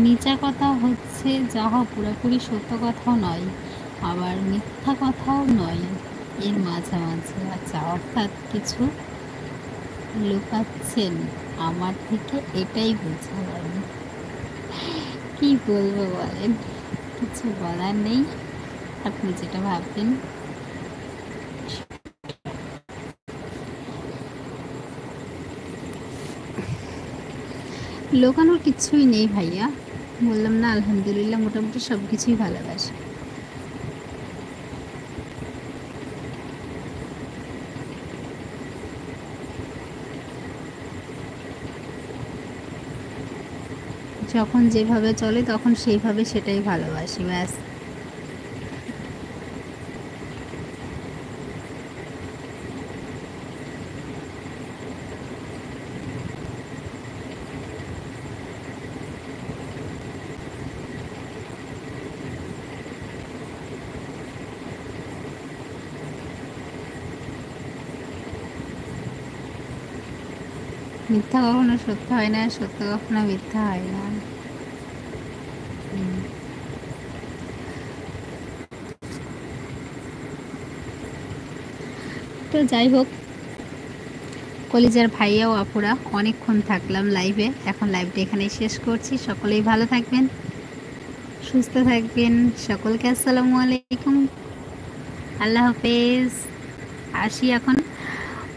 নিচা কথা হচ্ছে যাহা পুরোপুরি সত্য কথাও নয়, আবার মিথ্যা কথাও নয়, এর মাঝামাঝি। আচ্ছা, অর্থাৎ কিছু লুকাচ্ছেন আমার থেকে, এটাই বোঝা গেল। কি বলবো বলেন, কিছু বলার নেই, আপনি যেটা ভাববেন। লুকানোর কিছুই নেই ভাইয়া, বললাম না আলহামদুলিল্লাহ মোটামুটি সব কিছুই ভালোবাসি। যখন যেভাবে চলে তখন সেইভাবে সেটাই ভালোবাসি, ব্যাস। মিথ্যা কখনো সত্য হয় না, সত্য কখনো মিথ্যা হয় না। তো যাই হোক, কলিজার ভাইয়া ও আপুরা, অনেকক্ষণ থাকলাম লাইভে, এখন লাইভটা এখানেই শেষ করছি। সকলেই ভালো থাকবেন, সুস্থ থাকবেন। সকলকে আসসালামু আলাইকুম, আল্লাহ হাফেজ। আসি এখন।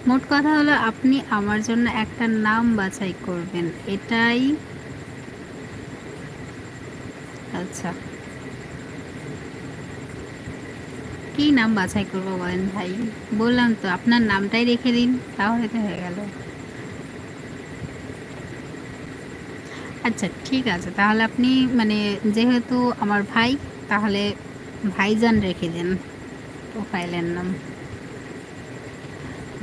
মোট কথা হলো, আপনি আমার জন্য একটা নাম বাছাই করবেন, এটাই। আচ্ছা, কি নাম বাছাই করবো বলেন ভাই? বললাম তো আপনার নামটাই রেখে দিন, তাহলে তো হয়ে গেল। আচ্ছা ঠিক আছে, তাহলে আপনি মানে যেহেতু আমার ভাই, তাহলে ভাইজান রেখে দিন প্রোফাইলের নাম।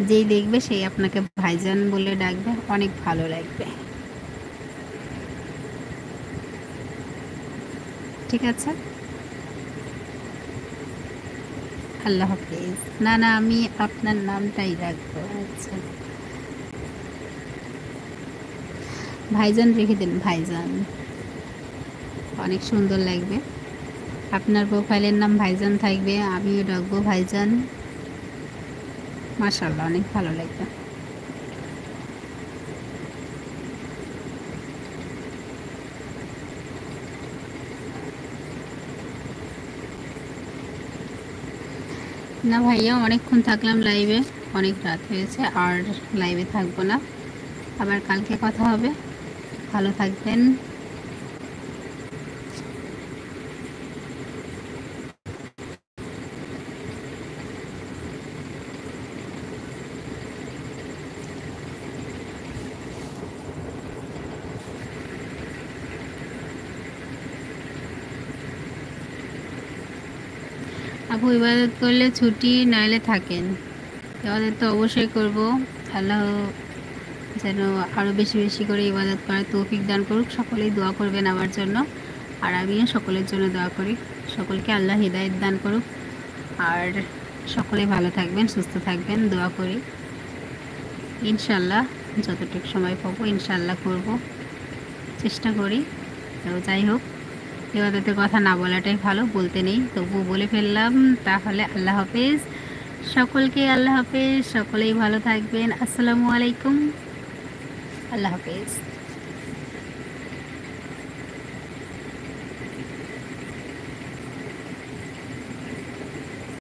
যেই দেখবে সেই আপনাকে ভাইজান বলে ডাকবে, অনেক ভালো লাগবে। ঠিক আছে, আল্লাহ হাফিজ। না না, আমি আপনার নামটাই রাখবো। আচ্ছা, ভাইজান রেখে দিন, ভাইজান, অনেক সুন্দর লাগবে। আপনার প্রোফাইলের নাম ভাইজান থাকবে, আমিও ডাকবো ভাইজান। মাশাআল্লাহ, অনেক ভালো লাগবে। না ভাইয়া, অনেকক্ষণ থাকলাম লাইভে, অনেক রাত হয়েছে, আর লাইভে থাকবো না। আবার কালকে কথা হবে, ভালো থাকবেন। আপু, ইবাদত করলে ছুটি নাইলে থাকেন? ইবাদত তো অবশ্যই করব। আল্লাহ যেন আরও বেশি বেশি করে ইবাদত করার তৌফিক দান করুক। সকলেই দোয়া করবেন আমার জন্য, আর আমিও সকলের জন্য দোয়া করি। সকলকে আল্লাহ হিদায়াত দান করুক, আর সকলে ভালো থাকবেন, সুস্থ থাকবেন, দোয়া করি। ইনশাল্লাহ যতটুকু সময় পাবো ইনশাল্লাহ করব, চেষ্টা করি। তো যাই হোক, ইবাদতের কথা না বলাটাই ভালো, বলতে নেই, তবুও বলে ফেললাম। তাহলে আল্লাহ হাফেজ, সকলকে আল্লাহ হাফেজ, সকলেই ভালো থাকবেন। আসসালামু আলাইকুম, আল্লাহ হাফেজ।